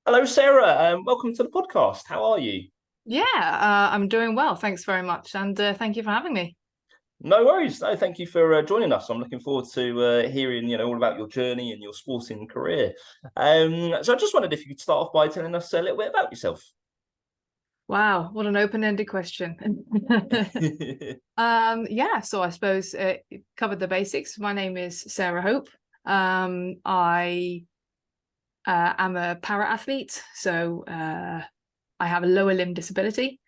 Hello, Sarah. Welcome to the podcast. How are you? I'm doing well. Thanks very much. And thank you for having me. No worries. No, thank you for joining us. I'm looking forward to hearing, all about your journey and your sporting career. So I just wondered if you could start off by telling us a little bit about yourself. Wow, what an open-ended question. So I suppose it covered the basics. My name is Sarah Hope. I am a para athlete, so I have a lower limb disability,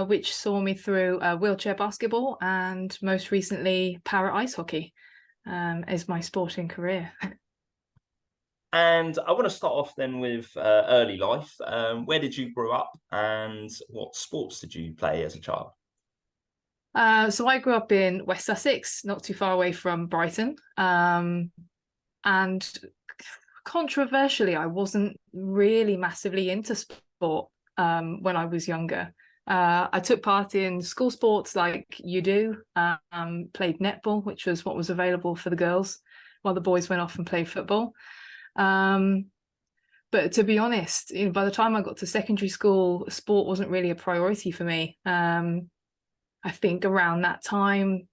which saw me through wheelchair basketball and most recently para ice hockey is my sporting career. And I want to start off then with early life. Where did you grow up and what sports did you play as a child? So I grew up in West Sussex, not too far away from Brighton. And controversially, I wasn't really massively into sport when I was younger. I took part in school sports like you do, played netball, which was what was available for the girls, while the boys went off and played football. Um, but to be honest, by the time I got to secondary school, sport wasn't really a priority for me. I think around that time,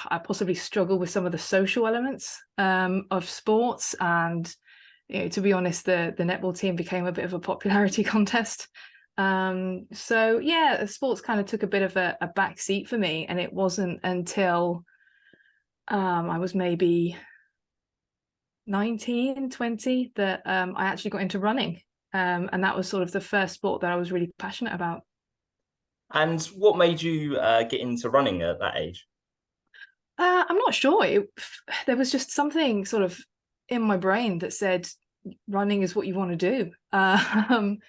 I possibly struggled with some of the social elements of sports. And to be honest, the netball team became a bit of a popularity contest. So yeah, sports kind of took a bit of a back seat for me. And it wasn't until I was maybe 19, 20 that I actually got into running. And that was sort of the first sport that I was really passionate about. And what made you get into running at that age? I'm not sure. There was just something sort of in my brain that said running is what you want to do. And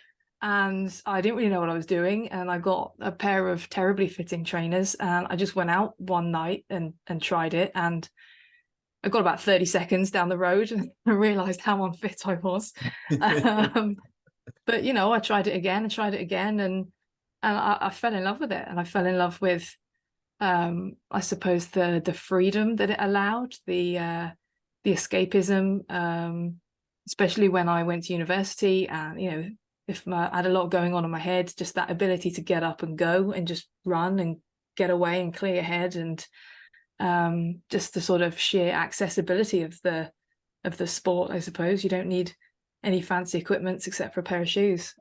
I didn't really know what I was doing. And I got a pair of terribly fitting trainers, and I just went out one night and tried it. And I got about 30 seconds down the road and I realized how unfit I was. Um, but I tried it again and tried it again, and I fell in love with it. And I fell in love with I suppose the freedom that it allowed, the escapism, especially when I went to university, and if I had a lot going on in my head, just that ability to get up and go and just run and get away and clear your head, and just the sort of sheer accessibility of the sport. I suppose you don't need any fancy equipment except for a pair of shoes.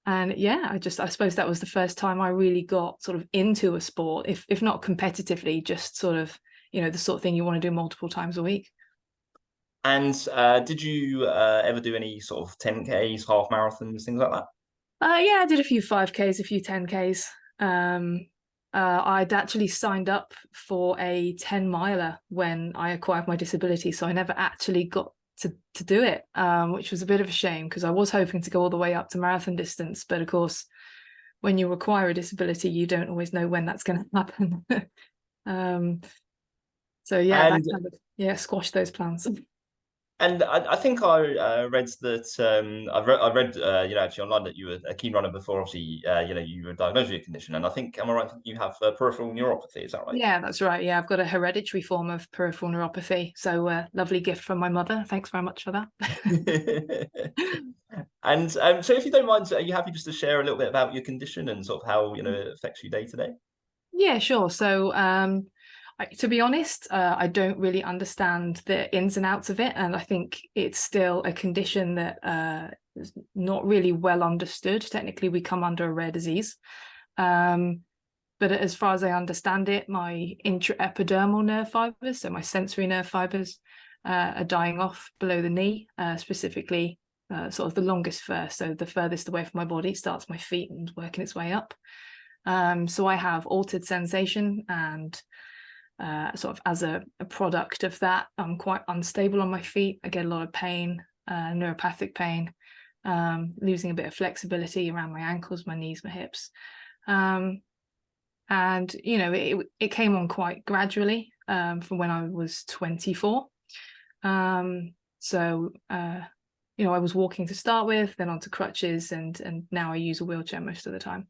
And yeah, I suppose that was the first time I really got sort of into a sport, if not competitively, just sort of, the sort of thing you want to do multiple times a week. And did you ever do any sort of 10Ks, half marathons, things like that? Yeah, I did a few 5Ks, a few 10Ks. I'd actually signed up for a 10 miler when I acquired my disability, so I never actually got to do it, which was a bit of a shame because I was hoping to go all the way up to marathon distance. But of course, when you acquire a disability, you don't always know when that's going to happen. um, so yeah, that And kind of squashed those plans. I think I read that I read actually online that you were a keen runner before obviously you were diagnosed with your condition, and I think, am I right, you have peripheral neuropathy, is that right? Yeah, that's right. Yeah, I've got a hereditary form of peripheral neuropathy. So lovely gift from my mother. Thanks very much for that. And so if you don't mind, are you happy just to share a little bit about your condition and sort of how it affects you day to day? Yeah, sure. So, to be honest, I don't really understand the ins and outs of it, and I think it's still a condition that is not really well understood. Technically, we come under a rare disease, but as far as I understand it, my intraepidermal nerve fibers, so my sensory nerve fibers, are dying off below the knee, specifically sort of the longest first, so the furthest away from my body starts my feet and working its way up. So I have altered sensation, and sort of as a product of that, I'm quite unstable on my feet. I get a lot of pain, neuropathic pain, losing a bit of flexibility around my ankles, my knees, my hips. And it came on quite gradually from when I was 24. So I was walking to start with, then onto crutches, and now I use a wheelchair most of the time.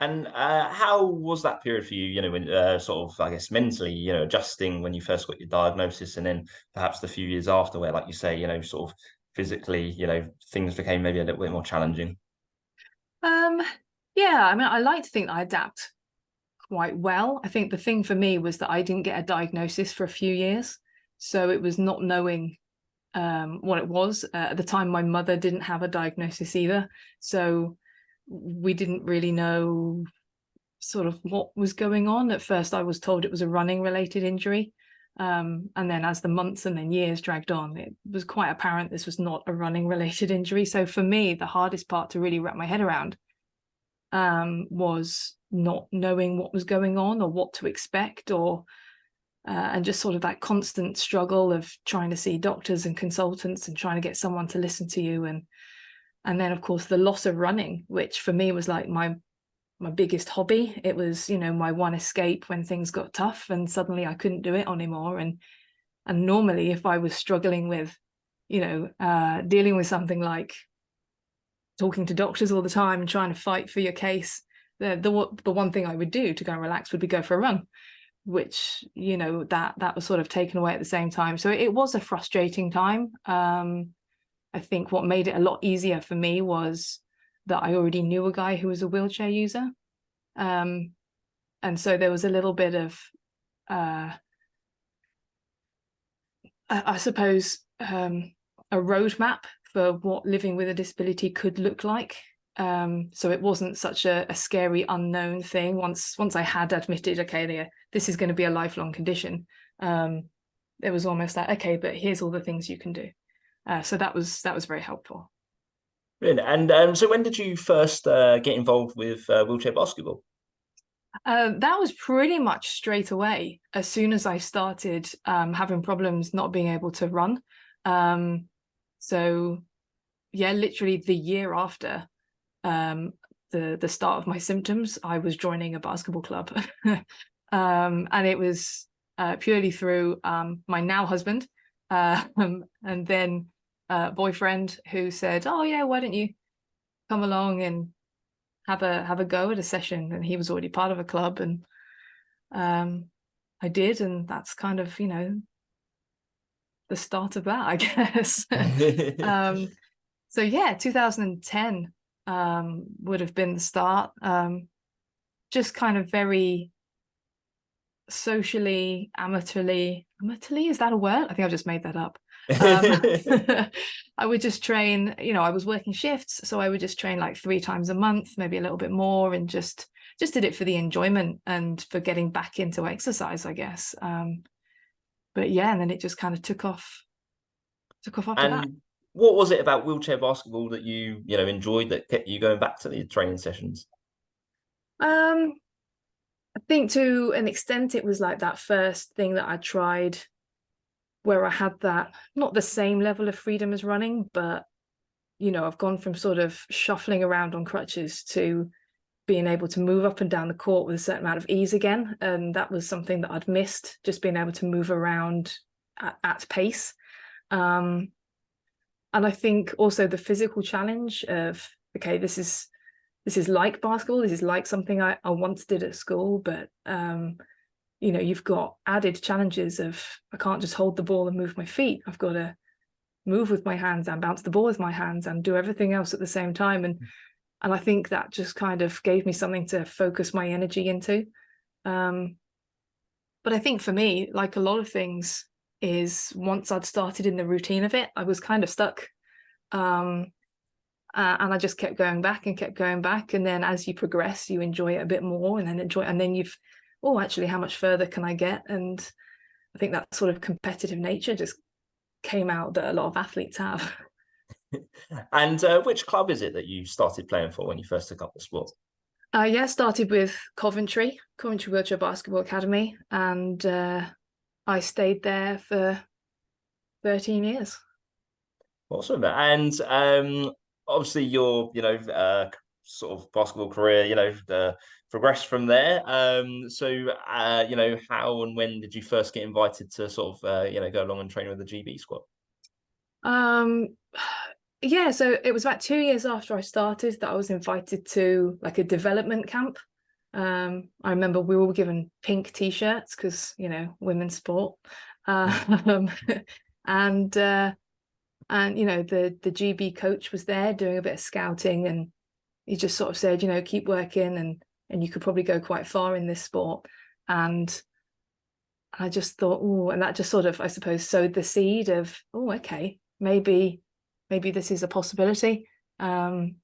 And how was that period for you, when sort of, I guess, mentally, adjusting when you first got your diagnosis, and then perhaps the few years after where, like you say, sort of physically, things became maybe a little bit more challenging? Um, yeah, I mean, I like to think that I adapt quite well. I think the thing for me was that I didn't get a diagnosis for a few years. So it was not knowing what it was. At the time, my mother didn't have a diagnosis either. So we didn't really know sort of what was going on. At first, I was told it was a running related injury. And then as the months and then years dragged on, it was quite apparent this was not a running related injury. So for me, the hardest part to really wrap my head around was not knowing what was going on or what to expect, or and just sort of that constant struggle of trying to see doctors and consultants and trying to get someone to listen to you, and then of course the loss of running, which for me was like my biggest hobby. It was, my one escape when things got tough and suddenly I couldn't do it anymore. And normally if I was struggling with, dealing with something like talking to doctors all the time and trying to fight for your case, the one thing I would do to go and relax would be go for a run, which, that was sort of taken away at the same time. So it was a frustrating time. I think what made it a lot easier for me was that I already knew a guy who was a wheelchair user. And so there was a little bit of, I suppose, a roadmap for what living with a disability could look like. So it wasn't such a scary unknown thing. Once I had admitted, okay, this is going to be a lifelong condition, it was almost like, okay, but here's all the things you can do. So that was very helpful. Brilliant. And so when did you first get involved with wheelchair basketball? That was pretty much straight away. As soon as I started having problems not being able to run. So yeah, literally the year after the start of my symptoms, I was joining a basketball club. And it was purely through my now husband, and then boyfriend, who said, oh yeah, why don't you come along and have a go at a session. And he was already part of a club, and I did, and that's kind of, the start of that, I guess. So yeah, 2010 would have been the start. Just kind of very socially, amateurly, is that a word? I think I just made that up. I would just train, I was working shifts, so I would just train like 3 times a month, maybe a little bit more, and just did it for the enjoyment and for getting back into exercise, I guess. But yeah, and then it just kind of took off after that. And what was it about wheelchair basketball that you enjoyed that kept you going back to the training sessions? I think to an extent it was like that first thing that I tried where I had that, not the same level of freedom as running, but I've gone from sort of shuffling around on crutches to being able to move up and down the court with a certain amount of ease again. And that was something that I'd missed, just being able to move around at pace. And I think also the physical challenge of, okay, this is like basketball, this is like something I once did at school, but you've got added challenges of, I can't just hold the ball and move my feet. I've got to move with my hands and bounce the ball with my hands and do everything else at the same time. And I think that just kind of gave me something to focus my energy into. But I think for me, like a lot of things, is once I'd started in the routine of it, I was kind of stuck. And I just kept going back and kept going back. And then as you progress, you enjoy it a bit more, and then you've, oh, actually, how much further can I get? And I think that sort of competitive nature just came out that a lot of athletes have. And which club is it that you started playing for when you first took up the sport? Yeah, started with Coventry Wheelchair Basketball Academy, and I stayed there for 13 years. Awesome. And obviously your sort of basketball career progressed from there. So how and when did you first get invited to sort of go along and train with the GB squad? Yeah, so it was about 2 years after I started that I was invited to like a development camp. I remember we were all given pink t-shirts because women's sport. And And, you know, the GB coach was there doing a bit of scouting, and he just sort of said, you know, keep working, and you could probably go quite far in this sport. And I just thought, oh, and that just sort of, I suppose, sowed the seed of, oh, okay, maybe this is a possibility. And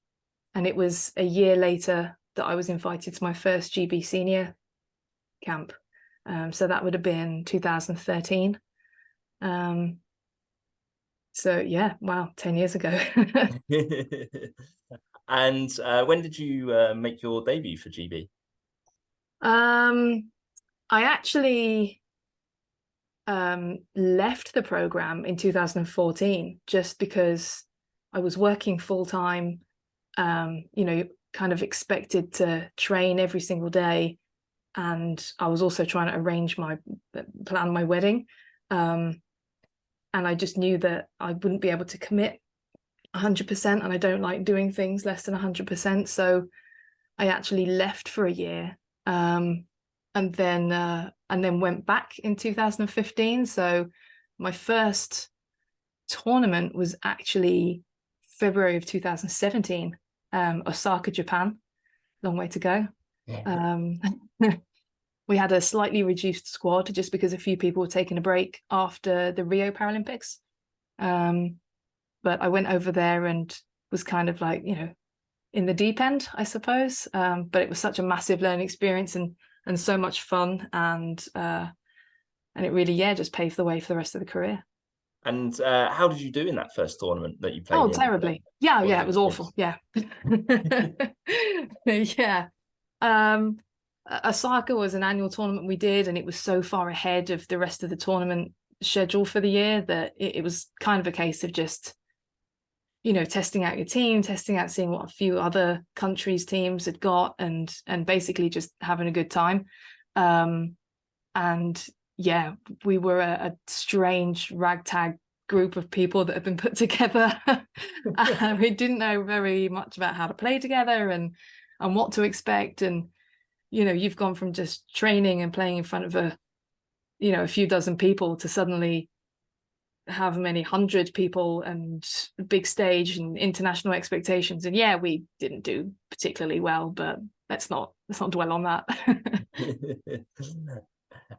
it was a year later that I was invited to my first GB senior camp. So that would have been 2013. So yeah, wow, 10 years ago. And when did you make your debut for GB? I actually left the program in 2014 just because I was working full time, you know, kind of expected to train every single day. And I was also trying to plan my wedding. And I just knew that I wouldn't be able to commit 100%, and I don't like doing things less than 100%. So I actually left for a year, and then went back in 2015. So my first tournament was actually February of 2017, Osaka, Japan. Long way to go. We had a slightly reduced squad just because a few people were taking a break after the Rio Paralympics. But I went over there and was kind of like, you know, in the deep end, I suppose. But it was such a massive learning experience and so much fun, and it really, yeah, just paved the way for the rest of the career. And how did you do in that first tournament that you played Oh, in? terribly. Yeah, What was yeah, your it was awful. experience? Yeah. Yeah. Osaka was an annual tournament we did, and it was so far ahead of the rest of the tournament schedule for the year that it was kind of a case of just, you know, testing out your team, seeing what a few other countries' teams had got, and basically just having a good time. And yeah, we were a strange ragtag group of people that had been put together. We didn't know very much about how to play together and what to expect. And, you know, you've gone from just training and playing in front of a few dozen people to suddenly have many hundred people and big stage and international expectations. And yeah, we didn't do particularly well, but let's not dwell on that.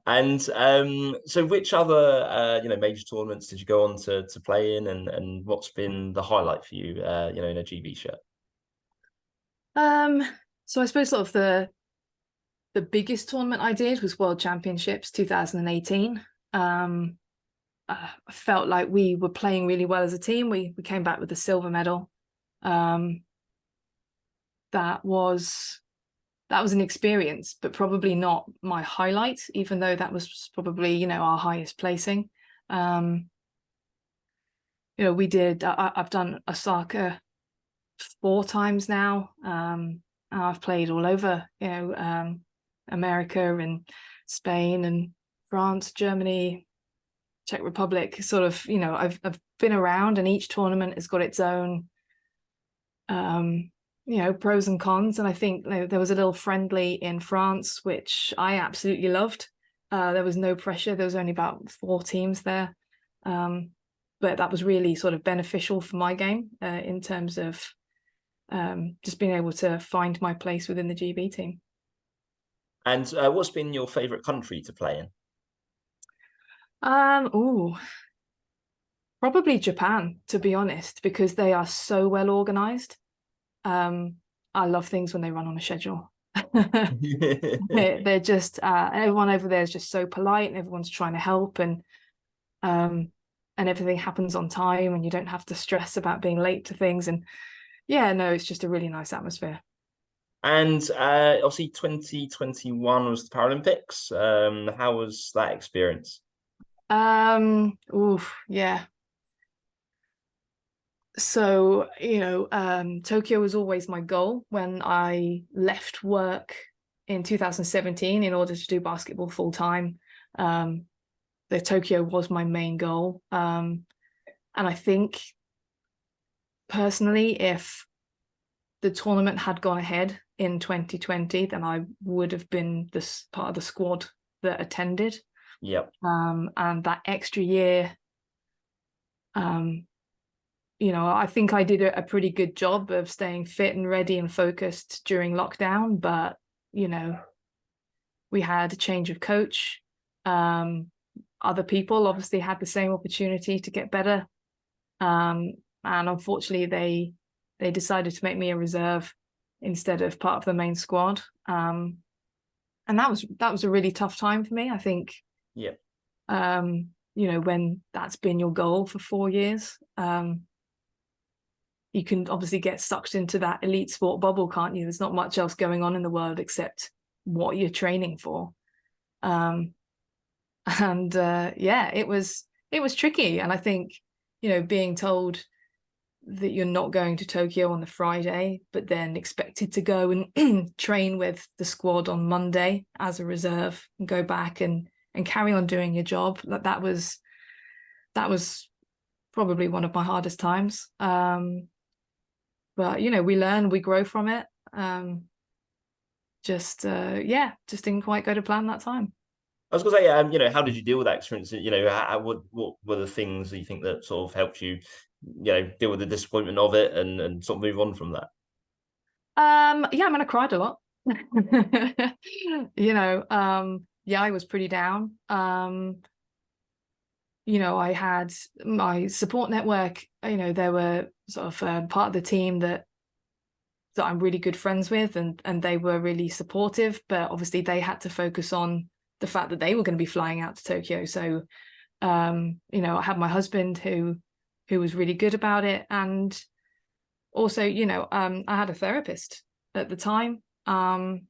And so which other major tournaments did you go on to play in, and what's been the highlight for you in a GB shirt? So I suppose sort of the biggest tournament I did was World Championships 2018. I felt like we were playing really well as a team. We came back with a silver medal. That was an experience, but probably not my highlight, even though that was probably, you know, our highest placing. You know, I've done Osaka 4 times now. I've played all over, you know, America and Spain and France, Germany, Czech Republic. Sort of, you know, I've been around, and each tournament has got its own you know, pros and cons. And I think there was a little friendly in France, which I absolutely loved. There was no pressure. There was only about 4 teams there. But that was really sort of beneficial for my game in terms of just being able to find my place within the GB team. And what's been your favorite country to play in? Probably Japan, to be honest, because they are so well organized. I love things when they run on a schedule. They're just everyone over there is just so polite, and everyone's trying to help, and everything happens on time, and you don't have to stress about being late to things. And yeah, no, it's just a really nice atmosphere. And obviously 2021 was the Paralympics. How was that experience? Yeah. So, you know, Tokyo was always my goal. When I left work in 2017 in order to do basketball full time, the Tokyo was my main goal. And I think personally, if the tournament had gone ahead in 2020, then I would have been this part of the squad that attended. Yep. And that extra year I think I did a pretty good job of staying fit and ready and focused during lockdown, but we had a change of coach. Other people obviously had the same opportunity to get better, and unfortunately they decided to make me a reserve instead of part of the main squad. And that was a really tough time for me, I think. Yeah. When that's been your goal for 4 years, you can obviously get sucked into that elite sport bubble, can't you? There's not much else going on in the world except what you're training for. Yeah, it was tricky. And I think, being told that you're not going to Tokyo on the Friday, but then expected to go and train with the squad on Monday as a reserve and go back and carry on doing your job. That was probably one of my hardest times. But we learn, we grow from it. Just didn't quite go to plan that time. I was going to say, how did you deal with that experience? What were the things that you think that sort of helped you, deal with the disappointment of it and sort of move on from that? Yeah, I mean, I cried a lot. Yeah, I was pretty down. I had my support network. There were sort of part of the team that I'm really good friends with, and they were really supportive. But obviously, they had to focus on the fact that they were going to be flying out to Tokyo. So, I had my husband who was really good about it, and also, I had a therapist at the time, and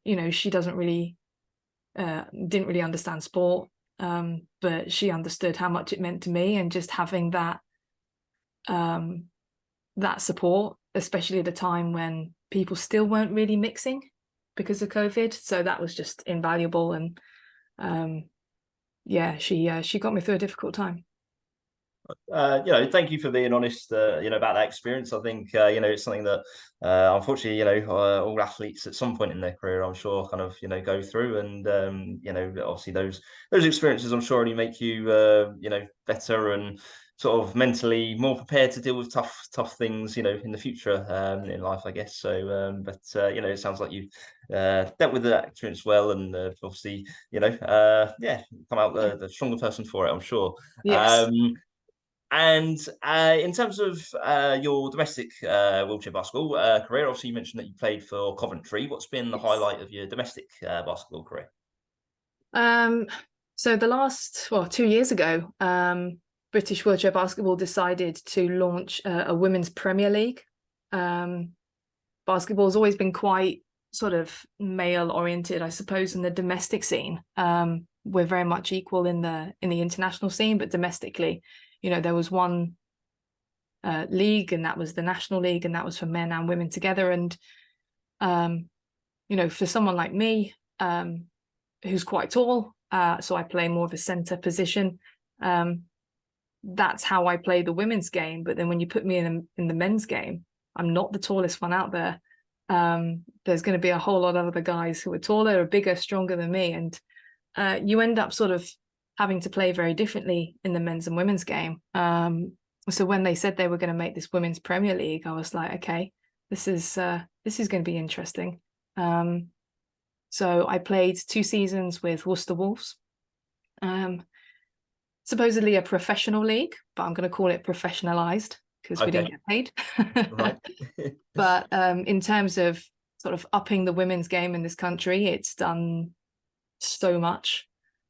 she didn't really understand sport, but she understood how much it meant to me, and just having that support, especially at a time when people still weren't really mixing because of COVID. So that was just invaluable. And she got me through a difficult time. Thank you for being honest, about that experience. I think, it's something that, unfortunately, all athletes at some point in their career, I'm sure, kind of, go through. And, obviously those experiences, I'm sure, only make you, better and sort of mentally more prepared to deal with tough things, in the future, in life, I guess. So, it sounds like you dealt with that experience well, and obviously, come out the stronger person for it, I'm sure. Yes. And in terms of your domestic wheelchair basketball career, obviously you mentioned that you played for Coventry. What's been the Yes. highlight of your domestic basketball career? So the last 2 years ago, British Wheelchair Basketball decided to launch a women's Premier League. Basketball has always been quite sort of male oriented, I suppose, in the domestic scene. We're very much equal in the international scene, but domestically, there was one league, and that was the National League, and that was for men and women together. And for someone like me, who's quite tall, so I play more of a center position. That's how I play the women's game. But then when you put me in the men's game, I'm not the tallest one out there. There's going to be a whole lot of other guys who are taller, or bigger, stronger than me, and you end up sort of having to play very differently in the men's and women's game. So when they said they were going to make this women's Premier League, I was like, okay, this is going to be interesting. So I played 2 seasons with Worcester Wolves. Supposedly a professional league, but I'm going to call it professionalized because we didn't get paid. Right. But in terms of sort of upping the women's game in this country, it's done so much.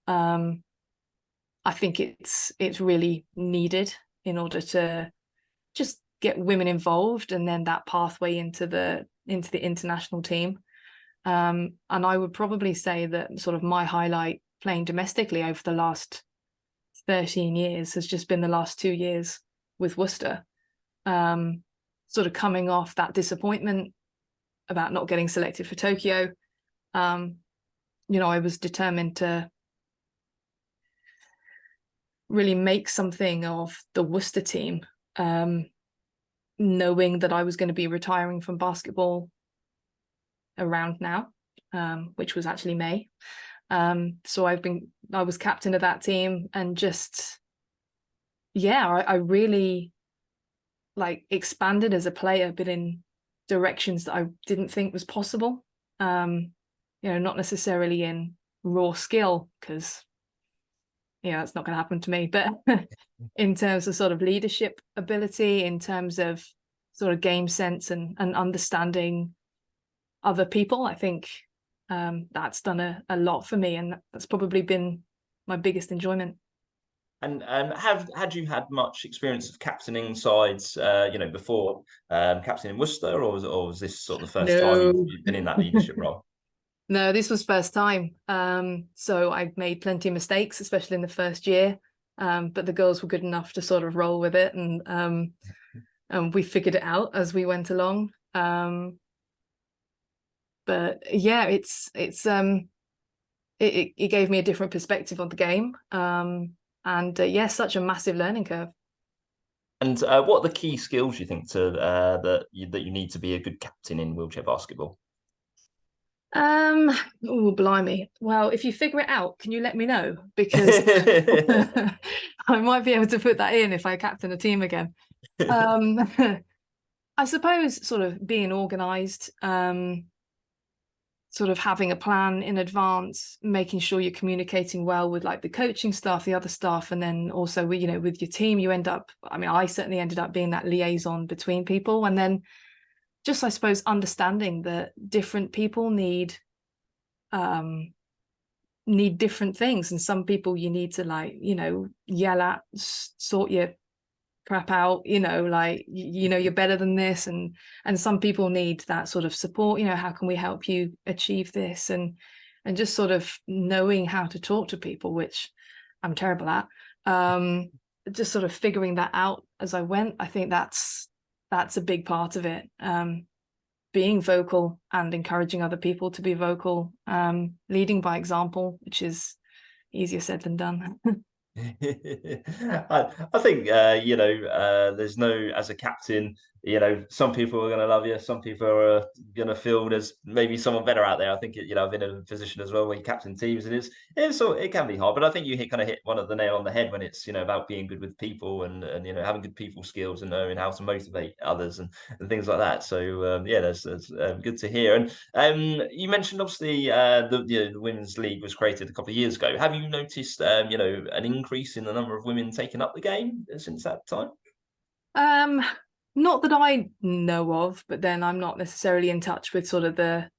I think it's really needed in order to just get women involved, and then that pathway into the international team. And I would probably say that sort of my highlight playing domestically over the last 13 years has just been the last 2 years with Worcester. Sort of coming off that disappointment about not getting selected for Tokyo. I was determined to really make something of the Worcester team, knowing that I was going to be retiring from basketball around now, which was actually May. So I was captain of that team, and just, I really like expanded as a player, but in directions that I didn't think was possible. Not necessarily in raw skill, because that's not going to happen to me, but in terms of sort of leadership ability, in terms of sort of game sense and understanding other people, I think that's done a lot for me, and that's probably been my biggest enjoyment. And had you had much experience of captaining sides, before captaining Worcester, or was this sort of the first time No. you've been in that leadership role? No, this was first time. So I made plenty of mistakes, especially in the first year. But the girls were good enough to sort of roll with it, and we figured it out as we went along. But yeah, it gave me a different perspective on the game. And yeah, such a massive learning curve. And what are the key skills you think that you need to be a good captain in wheelchair basketball? Oh, blimey. Well, if you figure it out, can you let me know? Because I might be able to put that in if I captain a team again. I suppose sort of being organized, sort of having a plan in advance, making sure you're communicating well with like the coaching staff, the other staff, and then also with your team, you end up, I mean, I certainly ended up being that liaison between people. And then just, I suppose, understanding that different people need different things, and some people you need to like yell at, sort your crap out, like you're better than this, and some people need that sort of support, how can we help you achieve this, and just sort of knowing how to talk to people, which I'm terrible at. Just sort of figuring that out as I went. I think that's a big part of it. Being vocal and encouraging other people to be vocal, leading by example, which is easier said than done. I think there's no, as a captain, some people are going to love you, some people are going to feel there's maybe someone better out there. I think I've been in a position as well where you captain teams, and it can be hard, but I think you kind of hit one of the nail on the head when it's about being good with people, and having good people skills and knowing how to motivate others, and things like that. So yeah, that's good to hear. And you mentioned obviously the women's league was created a couple of years ago. Have you noticed an increase in the number of women taking up the game since that time? Not that I know of, but then I'm not necessarily in touch with sort of the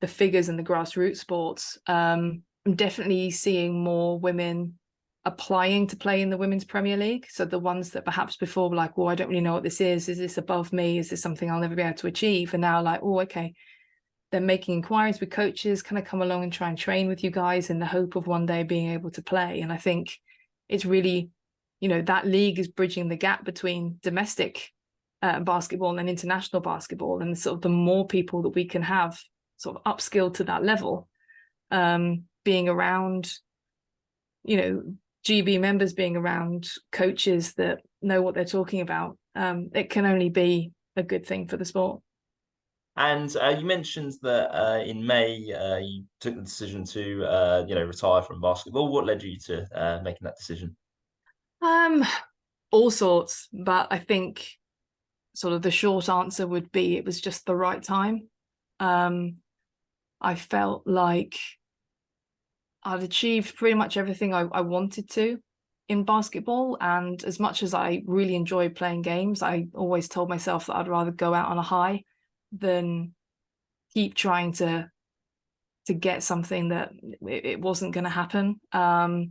figures and the grassroots sports. I'm definitely seeing more women applying to play in the Women's Premier League. So the ones that perhaps before were like, well, I don't really know what this is. Is this above me? Is this something I'll never be able to achieve? And now like, oh, okay. They're making inquiries with coaches, can I come along and try and train with you guys in the hope of one day being able to play? And I think it's really, that league is bridging the gap between domestic basketball and international basketball. And sort of the more people that we can have sort of upskilled to that level, being around, GB members, being around coaches that know what they're talking about, it can only be a good thing for the sport. And you mentioned that in May you took the decision to retire from basketball. What led you to making that decision? All sorts, but I think sort of the short answer would be it was just the right time. I felt like I'd achieved pretty much everything I wanted to in basketball, and as much as I really enjoyed playing games, I always told myself that I'd rather go out on a high than keep trying to get something that it wasn't going to happen. I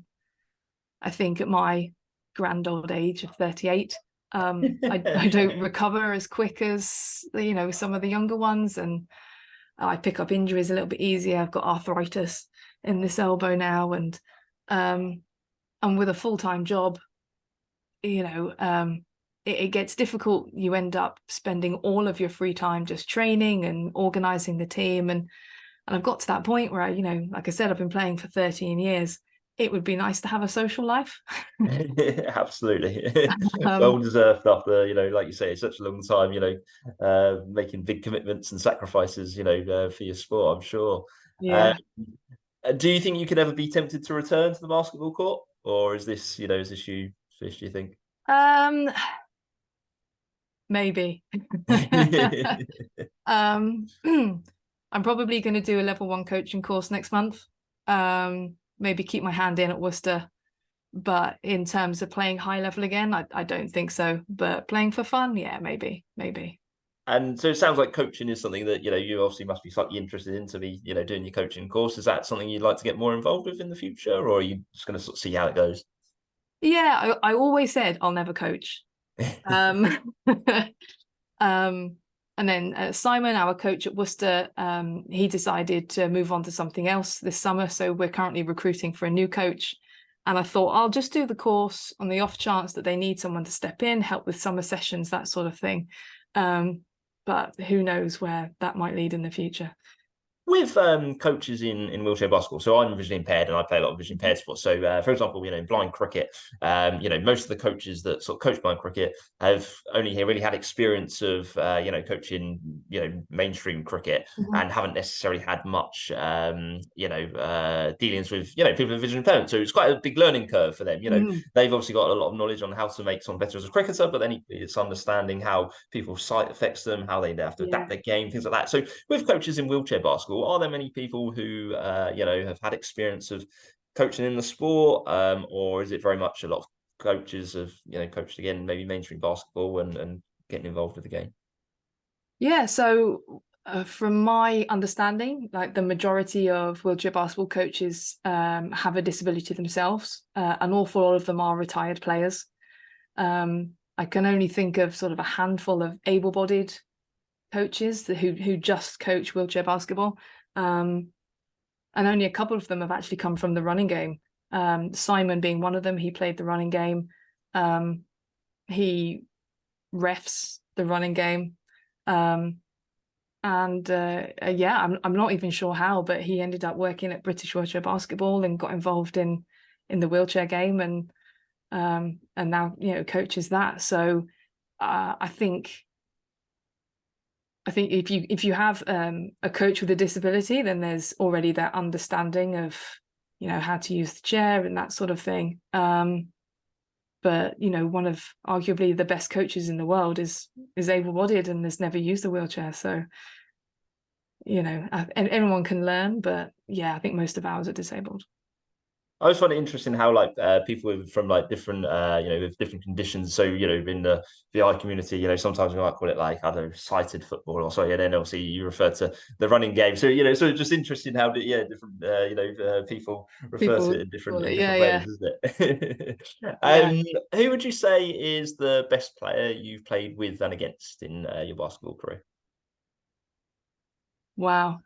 think at my grand old age of 38, I don't recover as quick as some of the younger ones, and I pick up injuries a little bit easier. I've got arthritis in this elbow now, and with a full-time job, it gets difficult. You end up spending all of your free time just training and organizing the team, and I've got to that point where like I said, I've been playing for 13 years. It would be nice to have a social life. Absolutely. Well deserved after, like you say, it's such a long time, making big commitments and sacrifices, for your sport, I'm sure. Yeah. Do you think you could ever be tempted to return to the basketball court? Or is this you fish, do you think? Um, maybe. I'm probably going to do a level 1 coaching course next month. Maybe keep my hand in at Worcester. But in terms of playing high level again, I don't think so. But playing for fun, yeah, maybe. And so it sounds like coaching is something that, you obviously must be slightly interested in to be, doing your coaching course. Is that something you'd like to get more involved with in the future, or are you just going to sort of see how it goes? Yeah, I always said I'll never coach. Um, um, and then Simon, our coach at Worcester, he decided to move on to something else this summer. So we're currently recruiting for a new coach. And I thought I'll just do the course on the off chance that they need someone to step in, help with summer sessions, that sort of thing. But who knows where that might lead in the future. With coaches in wheelchair basketball, so I'm visually impaired and I play a lot of visually impaired sports. So, for example, in blind cricket, most of the coaches that sort of coach blind cricket have only really had experience of, coaching, mainstream cricket and haven't necessarily had much, dealings with, people with visual impairment. So it's quite a big learning curve for them. They've obviously got a lot of knowledge on how to make someone better as a cricketer, but then it's understanding how people's sight affects them, how they have to adapt their game, things like that. So with coaches in wheelchair basketball, are there many people who have had experience of coaching in the sport, or is it very much a lot of coaches have coached again maybe mainstream basketball and getting involved with the game? Yeah, so from my understanding, like the majority of wheelchair basketball coaches have a disability themselves. An awful lot of them are retired players. I can only think of sort of a handful of able-bodied coaches who just coach wheelchair basketball. And only a couple of them have actually come from the running game. Simon being one of them, he played the running game. He refs the running game. I'm not even sure how, but he ended up working at British Wheelchair Basketball and got involved in the wheelchair game and now coaches that. So I think if you have a coach with a disability, then there's already that understanding of how to use the chair and that sort of thing. But one of arguably the best coaches in the world is able-bodied and has never used a wheelchair. So and anyone can learn, but yeah, I think most of ours are disabled. I always find it interesting how people from different with different conditions. So in the VI community, sometimes we might call it I don't know, sighted football or sorry, and then obviously you refer to the running game. So so it's just interesting how different people refer to People it in different call it, ways, isn't it? yeah. Who would you say is the best player you've played with and against in your basketball career? Wow.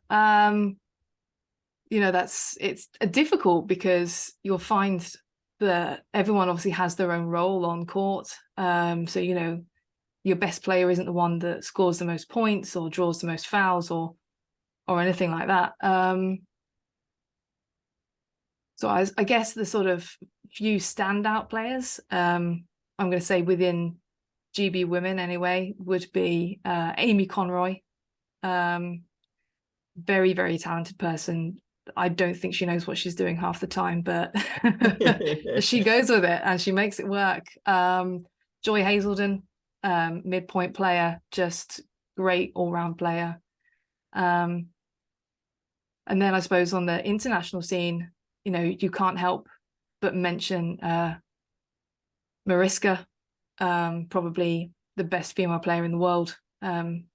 It's difficult because you'll find that everyone obviously has their own role on court. So your best player isn't the one that scores the most points or draws the most fouls or anything like that. So I guess the sort of few standout players, I'm going to say within GB women anyway, would be Amy Conroy. Very, very talented person. I don't think she knows what she's doing half the time, but she goes with it and she makes it work. Joy Hazelden, midpoint player, just great all-round player. And then I suppose on the international scene, you can't help but mention Mariska, probably the best female player in the world,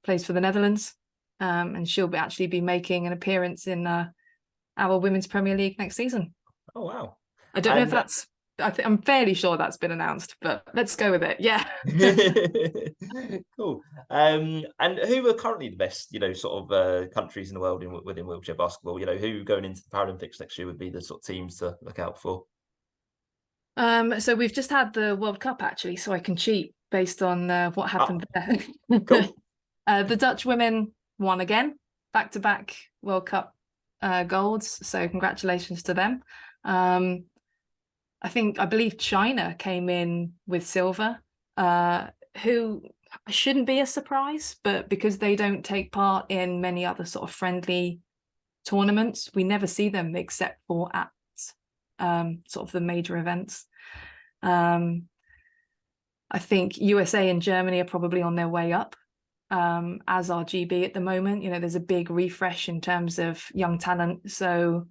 plays for the Netherlands. And she'll actually be making an appearance in our Women's Premier League next season. Oh, wow. I don't know if that's, I'm fairly sure that's been announced, but let's go with it. Yeah. Cool. And who are currently the best, sort of countries in the world within wheelchair basketball? Who going into the Paralympics next year would be the sort of teams to look out for? So we've just had the World Cup actually, so I can cheat based on what happened there. Cool. The Dutch women won again, back-to-back World Cup golds. So congratulations to them. I believe China came in with silver, who shouldn't be a surprise, but because they don't take part in many other sort of friendly tournaments, we never see them except for at sort of the major events. I I think USA and Germany are probably on their way up, as are GB at the moment. You know, there's a big refresh in terms of young talent. So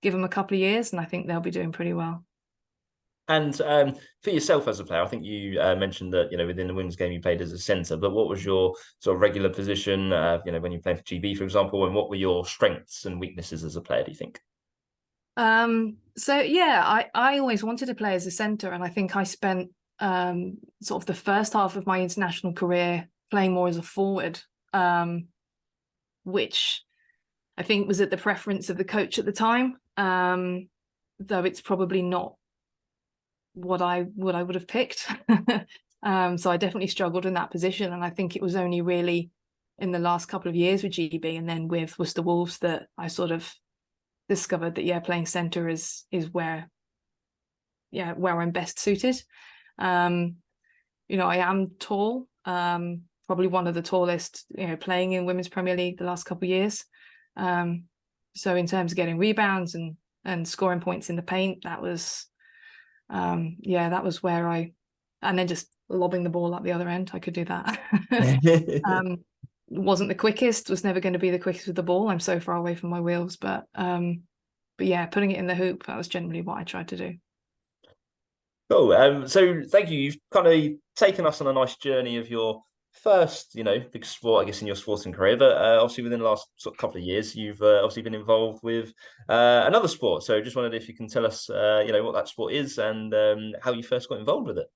give them a couple of years and I think they'll be doing pretty well. And for yourself as a player, I think you mentioned that, you know, within the women's game you played as a centre, but what was your sort of regular position, you know, when you played for GB, for example, and what were your strengths and weaknesses as a player, do you think? So yeah, I always wanted to play as a centre, and I think I spent sort of the first half of my international career playing more as a forward, which I think was at the preference of the coach at the time, though it's probably not what I would have picked. So I definitely struggled in that position, and I think it was only really in the last couple of years with GB and then with Worcester Wolves that I sort of discovered that playing centre is where I'm best suited. You know, I am tall, probably one of the tallest, you know, playing in Women's Premier League the last couple of years. So in terms of getting rebounds and scoring points in the paint, that was that was where and then just lobbing the ball up the other end, I could do that. Wasn't the quickest, was never going to be the quickest with the ball. I'm so far away from my wheels, but yeah, putting it in the hoop, that was generally what I tried to do. Cool. So thank you. You've kind of taken us on a nice journey of your first, you know, big sport, I guess, in your sporting career. But obviously, within the last sort of couple of years, you've obviously been involved with another sport. So just wondered if you can tell us, you know, what that sport is and how you first got involved with it.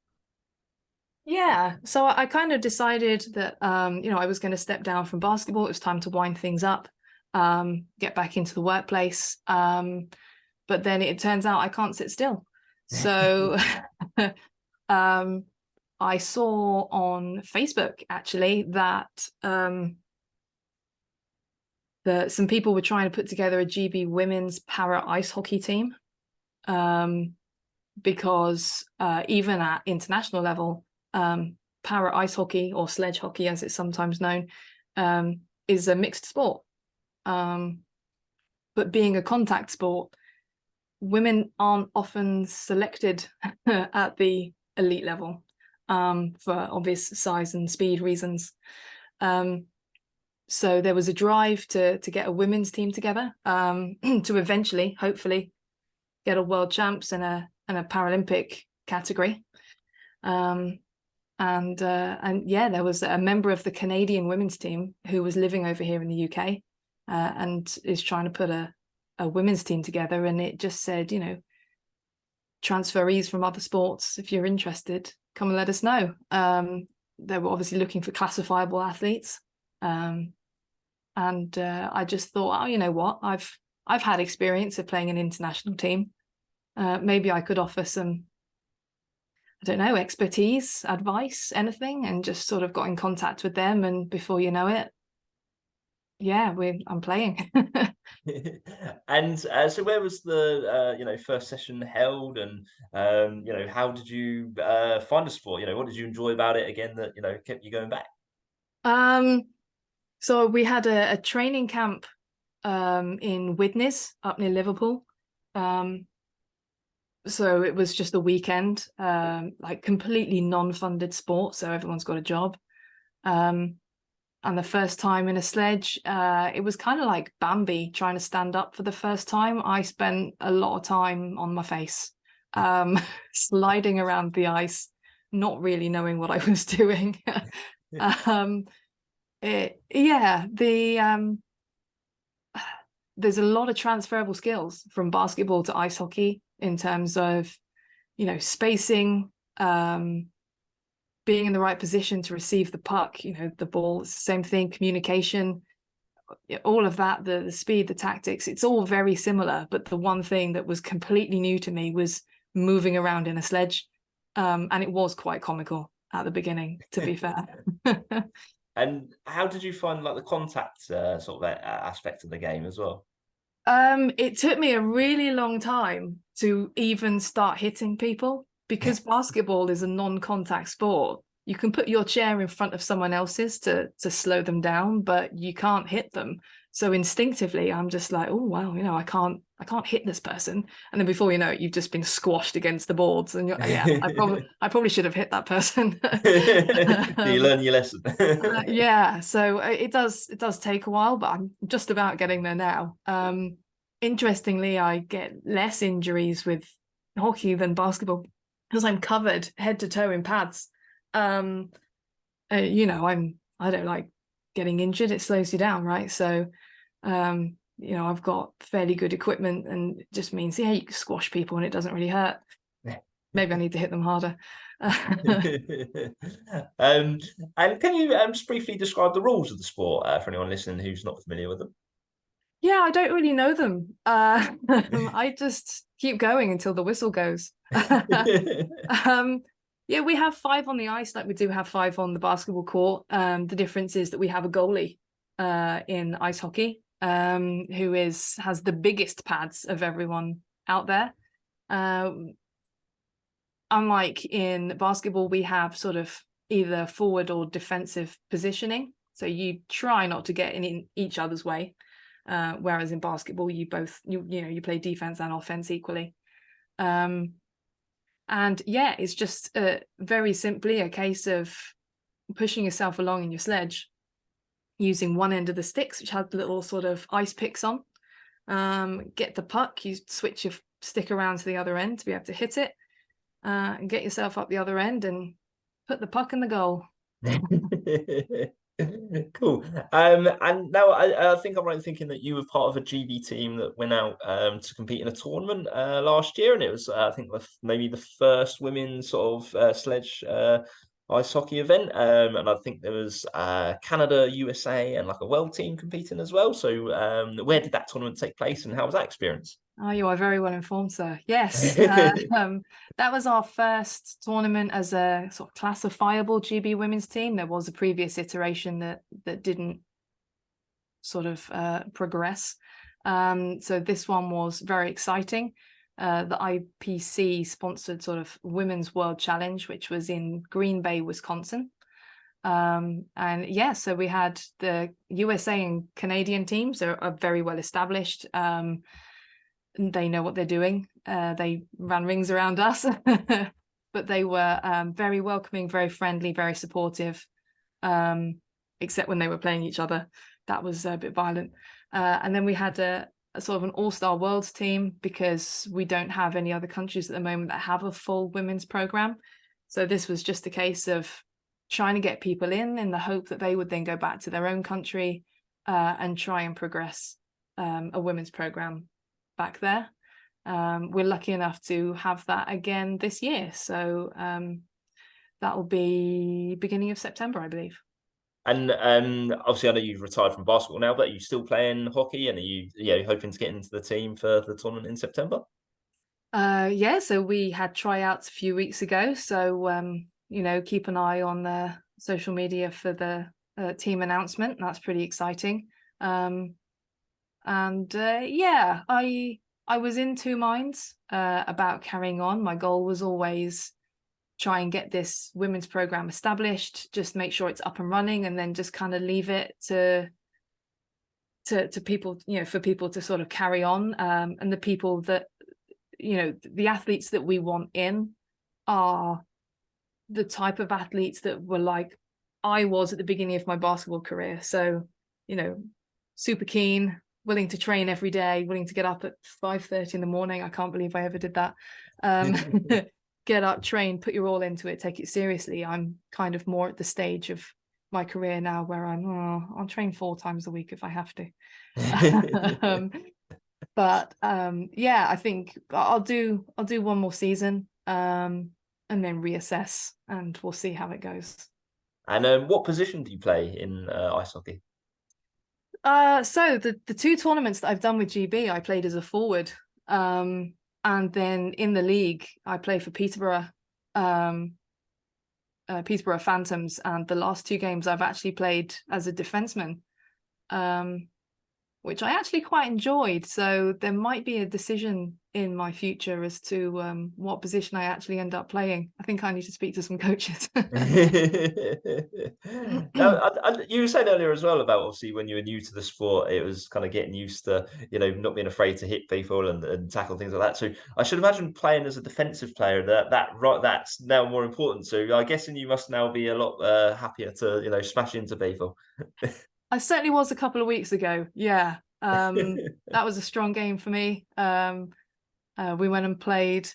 Yeah, so I kind of decided that you know, I was going to step down from basketball. It was time to wind things up, get back into the workplace. But then it turns out I can't sit still. So I saw on Facebook actually that some people were trying to put together a GB women's para ice hockey team, because even at international level, para ice hockey, or sledge hockey as it's sometimes known, is a mixed sport. But being a contact sport, women aren't often selected at the elite level, for obvious size and speed reasons. So there was a drive to get a women's team together, to eventually, hopefully, get a world champs and a Paralympic category. And yeah, there was a member of the Canadian women's team who was living over here in the UK, and is trying to put a women's team together, and it just said, you know, transferees from other sports, if you're interested, come and let us know. They were obviously looking for classifiable athletes, and I just thought, oh, you know what, I've had experience of playing an international team. Maybe I could offer some, I don't know, expertise, advice, anything, and just sort of got in contact with them, and before you know it, yeah, I'm playing. And so where was the you know, first session held, and you know, how did you find the sport? You know, what did you enjoy about it again that, you know, kept you going back? So we had a training camp in Widnes up near Liverpool. So it was just a weekend, like completely non-funded sport, so everyone's got a job. And the first time in a sledge, it was kind of like Bambi trying to stand up for the first time. I spent a lot of time on my face, sliding around the ice, not really knowing what I was doing. There's a lot of transferable skills from basketball to ice hockey in terms of, you know, spacing, being in the right position to receive the puck, you know, the ball, it's the same thing, communication, all of that, the speed, the tactics, it's all very similar. But the one thing that was completely new to me was moving around in a sledge. And it was quite comical at the beginning, to be fair. And how did you find like the contact sort of aspect of the game as well? It took me a really long time to even start hitting people, because basketball is a non-contact sport. You can put your chair in front of someone else's to slow them down, but you can't hit them. So instinctively, I'm just like, oh wow, you know, I I can't hit this person. And then before you know it, you've just been squashed against the boards. And yeah, I probably should have hit that person. Do you learn your lesson? Yeah, so it does take a while, but I'm just about getting there now. Interestingly, I get less injuries with hockey than basketball because I'm covered head to toe in pads. You know, I don't like getting injured. It slows you down, right? So, you know, I've got fairly good equipment, and it just means, yeah, you can squash people and it doesn't really hurt. Maybe I need to hit them harder. And can you just briefly describe the rules of the sport for anyone listening who's not familiar with them? Yeah, I don't really know them. I just keep going until the whistle goes. Yeah, we have 5 on the ice, like we do have 5 on the basketball court. The difference is that we have a goalie in ice hockey, who has the biggest pads of everyone out there. Unlike in basketball, we have sort of either forward or defensive positioning. So you try not to get in each other's way. Whereas in basketball, you play defense and offense equally. And yeah, it's just very simply a case of pushing yourself along in your sledge using one end of the sticks, which had little sort of ice picks on. Get the puck, you switch your stick around to the other end to be able to hit it, and get yourself up the other end and put the puck in the goal. Cool. And now I think I'm right in thinking that you were part of a GB team that went out to compete in a tournament last year, and it was I think maybe the first women's sort of sledge ice hockey event. And I think there was Canada, USA, and like a world team competing as well. So where did that tournament take place, and how was that experience? Oh, you are very well informed, sir. Yes, that was our first tournament as a sort of classifiable GB women's team. There was a previous iteration that didn't sort of progress. So this one was very exciting. The IPC sponsored sort of Women's World Challenge, which was in Green Bay, Wisconsin. And yeah, so we had the USA and Canadian teams are very well established. They know what they're doing. They ran rings around us, but they were very welcoming, very friendly, very supportive, except when they were playing each other. That was a bit violent. And then we had a sort of an all-star worlds team because we don't have any other countries at the moment that have a full women's program. So this was just a case of trying to get people in the hope that they would then go back to their own country and try and progress a women's program back there. We're lucky enough to have that again this year. So that will be beginning of September, I believe. And obviously, I know you've retired from basketball now, but are you still playing hockey? And are you hoping to get into the team for the tournament in September? Yeah, so we had tryouts a few weeks ago. So keep an eye on the social media for the team announcement. That's pretty exciting. Yeah, I was in 2 minds about carrying on. My goal was always try and get this women's program established, just make sure it's up and running, and then just kind of leave it to people, for people to sort of carry on. And the people that, the athletes that we want in are the type of athletes that were like I was at the beginning of my basketball career. So, super keen, willing to train every day, willing to get up at 5:30 in the morning. I can't believe I ever did that. Get up, train, put your all into it, take it seriously. I'm kind of more at the stage of my career now where I'll train 4 times a week if I have to. Yeah, I think I'll do 1 more season and then reassess, and we'll see how it goes. And what position do you play in ice hockey? So the 2 tournaments that I've done with GB, I played as a forward. And then in the league, I play for Peterborough Phantoms, and the last 2 games I've actually played as a defenseman. which I actually quite enjoyed. So there might be a decision in my future as to what position I actually end up playing. I think I need to speak to some coaches. Now, you were saying earlier as well about obviously when you were new to the sport, it was kind of getting used to, not being afraid to hit people and tackle things like that. So I should imagine playing as a defensive player that's now more important. So I'm guessing you must now be a lot happier to, smash into people. I certainly was a couple of weeks ago. Yeah. That was a strong game for me. We went and played,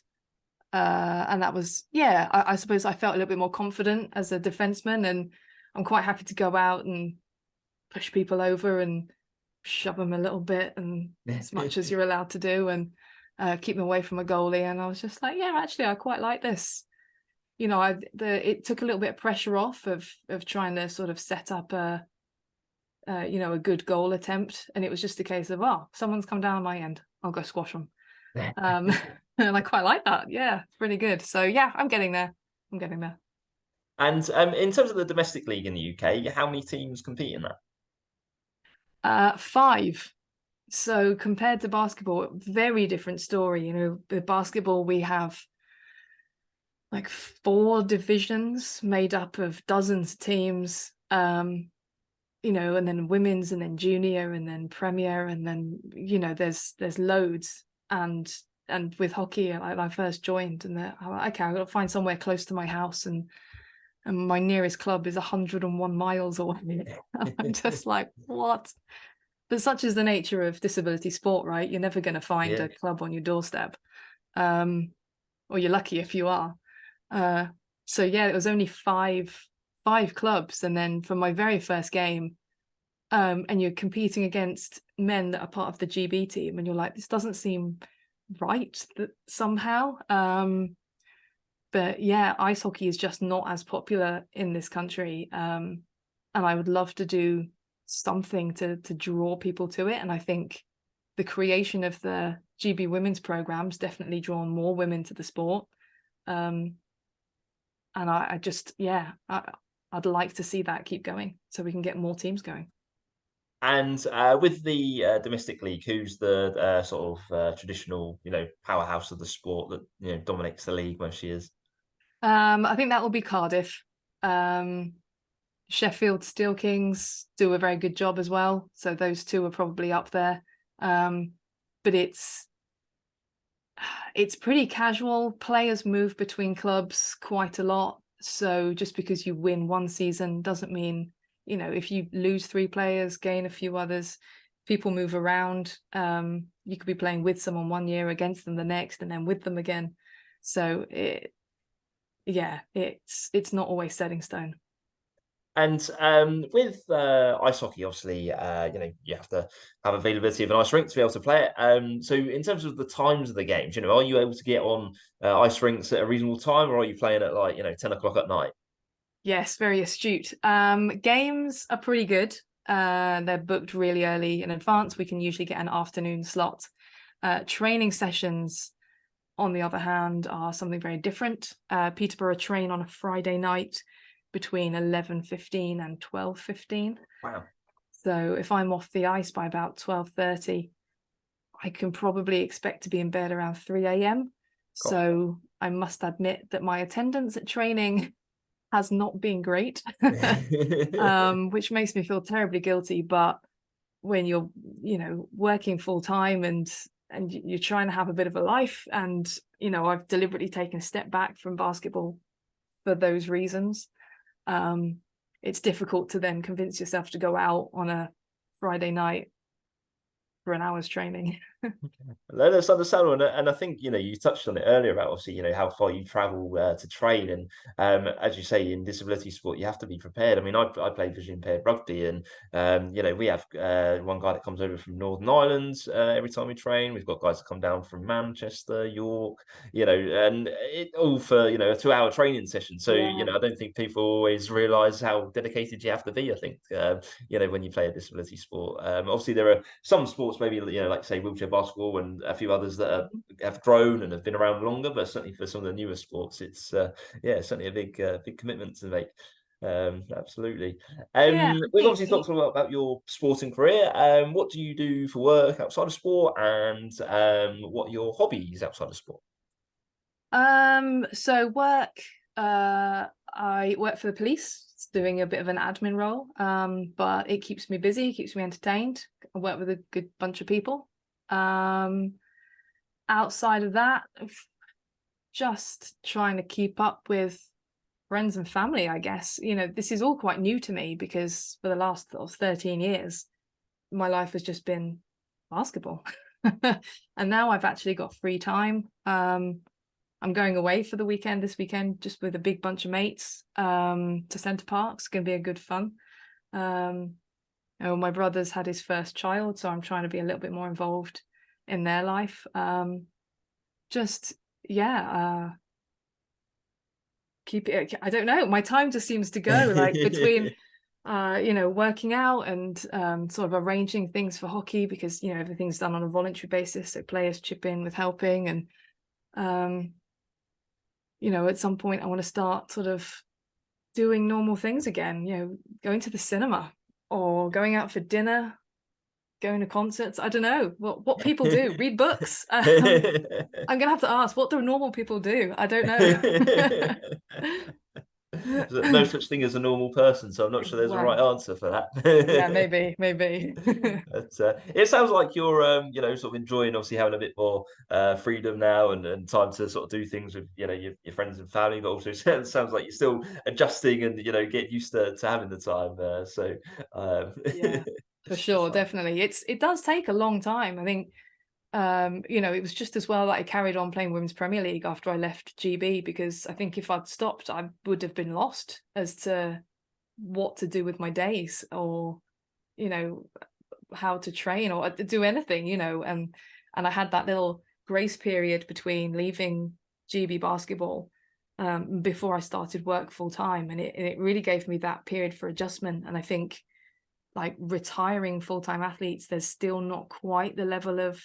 and that was, yeah, I suppose I felt a little bit more confident as a defenseman, and I'm quite happy to go out and push people over and shove them a little bit, and as much as you're allowed to do, and keep them away from a goalie. And I was just like, yeah, actually, I quite like this. It took a little bit of pressure off of trying to sort of set up a good goal attempt, and it was just a case of, someone's come down on my end, I'll go squash them. And I quite like that. Yeah, it's really good. So yeah, I'm getting there. And in terms of the domestic league in the UK, how many teams compete in that? 5. So compared to basketball, very different story. With basketball, we have like 4 divisions made up of dozens of teams. And then women's, and then junior, and then premier, and then there's loads. And with hockey, I first joined, and I'm like, okay, I've got to find somewhere close to my house, and my nearest club is 101 miles away. I'm just like, what? But such is the nature of disability sport, right? You're never going to find a club on your doorstep, or you're lucky if you are. So yeah, it was only five clubs, and then for my very first game, and you're competing against men that are part of the GB team, and you're like, this doesn't seem right somehow. But yeah, ice hockey is just not as popular in this country, and I would love to do something to draw people to it. And I think the creation of the GB women's programs definitely drawn more women to the sport. And I'd like to see that keep going, so we can get more teams going. And with the domestic league, who's the sort of traditional, powerhouse of the sport that dominates the league most years? I think that will be Cardiff. Sheffield Steel Kings do a very good job as well, so those two are probably up there. But it's pretty casual. Players move between clubs quite a lot, so just because you win one season doesn't mean, if you lose 3 players, gain a few others, people move around. You could be playing with someone one year, against them the next, and then with them again. So it's not always set in stone. And with ice hockey, obviously, you have to have availability of an ice rink to be able to play it. So in terms of the times of the games, are you able to get on ice rinks at a reasonable time, or are you playing at 10 o'clock at night? Yes, very astute. Games are pretty good. They're booked really early in advance. We can usually get an afternoon slot. Training sessions, on the other hand, are something very different. Peterborough train on a Friday night between 11:15 and 12:15. Wow. So if I'm off the ice by about 12:30, I can probably expect to be in bed around 3 a.m. So I must admit that my attendance at training has not been great, which makes me feel terribly guilty. But when you're, working full time and you're trying to have a bit of a life, and I've deliberately taken a step back from basketball for those reasons. It's difficult to then convince yourself to go out on a Friday night for an hour's training. That's understandable, and I think you touched on it earlier about obviously how far you travel to train, and as you say, in disability sport you have to be prepared. I mean, I play visually impaired rugby, and we have one guy that comes over from Northern Ireland every time we train. We've got guys that come down from Manchester, York, and it all for a 2-hour training session. So I don't think people always realise how dedicated you have to be. I think when you play a disability sport, obviously there are some sports maybe like say wheelchair basketball and a few others that have grown and have been around longer, but certainly for some of the newer sports, it's certainly a big commitment to make. Absolutely. Yeah, We've thank obviously you. talked a lot about your sporting career. What do you do for work outside of sport, and what are your hobbies outside of sport? So work, I work for the police. It's doing a bit of an admin role, but it keeps me busy, keeps me entertained. I work with a good bunch of people. Um, Outside of that, just trying to keep up with friends and family, I guess. This is all quite new to me because for the last 13 years, my life has just been basketball. And now I've actually got free time. I'm going away for the weekend this weekend, just with a big bunch of mates, to Centre Park. It's going to be a good fun. My brother's had his first child, so I'm trying to be a little bit more involved in their life. Just yeah, keep it. I don't know. My time just seems to go like between working out and sort of arranging things for hockey because everything's done on a voluntary basis, so players chip in with helping and at some point I want to start sort of doing normal things again, going to the cinema or going out for dinner, going to concerts. I don't know what people do. Read books. I'm gonna have to ask, what do normal people do? I don't know. There's no such thing as a normal person, so I'm not sure there's a right Well, answer for yeah, that. maybe. But it sounds like you're, sort of enjoying obviously having a bit more freedom now and time to sort of do things with, your friends and family. But also, it sounds like you're still adjusting and getting used to having the time. Um, Yeah, for it's sure, fine. definitely. It does take a long time. I think it was just as well that I carried on playing Women's Premier League after I left GB, because I think if I'd stopped, I would have been lost as to what to do with my days, or you know how to train or do anything, and I had that little grace period between leaving GB basketball before I started work full time, and it really gave me that period for adjustment. And I think, like, retiring full-time athletes, there's still not quite the level of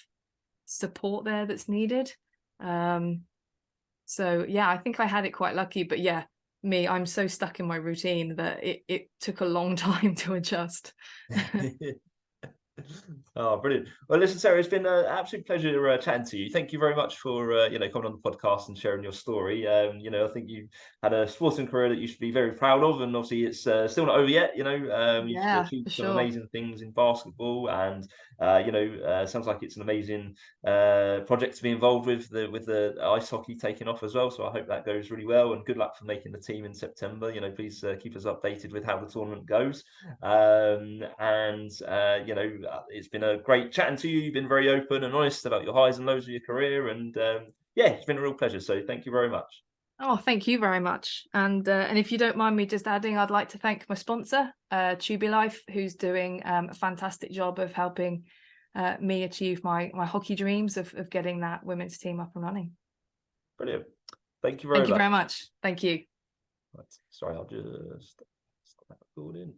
support there that's needed. So yeah, I think I had it quite lucky, but yeah, I'm so stuck in my routine that it took a long time to adjust. Oh, brilliant. Well, listen, Sarah, it's been an absolute pleasure chatting to you. Thank you very much for coming on the podcast and sharing your story. I think you had a sporting career that you should be very proud of, and obviously it's still not over yet. You've Yeah, achieved for some sure. amazing things in basketball, and sounds like it's an amazing project to be involved with the ice hockey taking off as well. So I hope that goes really well, and good luck for making the team in September. Please keep us updated with how the tournament goes. It's been a great chatting to you. You've been very open and honest about your highs and lows of your career, and yeah, it's been a real pleasure. So thank you very much. Oh, thank you very much. And if you don't mind me just adding, I'd like to thank my sponsor, Tubi Life, who's doing a fantastic job of helping me achieve my hockey dreams of getting that women's team up and running. Brilliant. Thank you very Thank you much. very much. Thank you. Right, sorry, I'll just stop that recording.